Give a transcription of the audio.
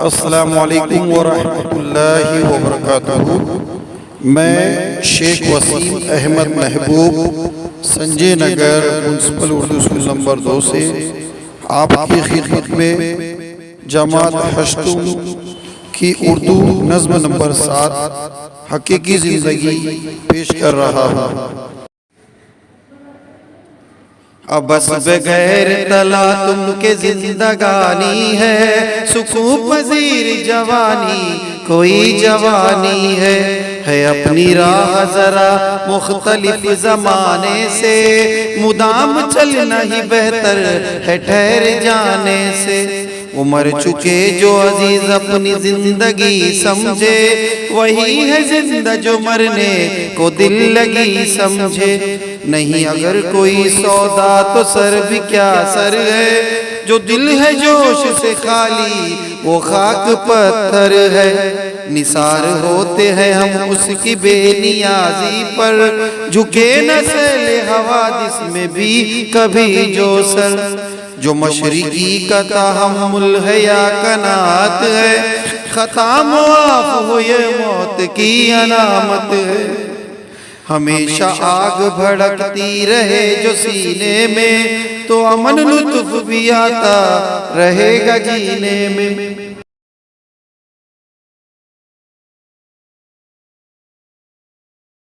السلام علیکم ورحمۃ اللہ وبرکاتہ۔ میں شیخ وسیم احمد محبوب Sanjay Nagar municipal Urdu school number 2 سے آپ کی خدمت میں جماعت ہشتم کی اردو نظم نمبر 7 حقیقی زندگی پیش کر رہا ہوں۔ بس بغیر طلا تم کے زندگانی ہے، سکون پذیر جوانی کوئی جوانی ہے اپنی راہ ذرا مختلف زمانے سے، مدام چلنا ہی بہتر ہے ٹھہر جانے سے۔ عمر چکے جو عزیز اپنی زندگی سمجھے، وہی ہے زندہ جو مرنے کو دل لگی سمجھے۔ نہیں اگر کوئی سودا تو سر بھی کیا سر ہے، جو دل ہے جوش سے خالی وہ خاک پتھر ہے۔ نثار ہوتے ہیں ہم اس کی بے نیازی پر، جھکے نہ سیل حوادث میں بھی کبھی جو سر۔ جو مشرقی کا تحمل ہے یا قناعت ہے، خطا معاف ہو یہ موت کی علامت ہے۔ ہمیشہ آگ بھڑکتی رہے جو سینے میں، تو امن لطف بھی آتا رہے گا جینے میں۔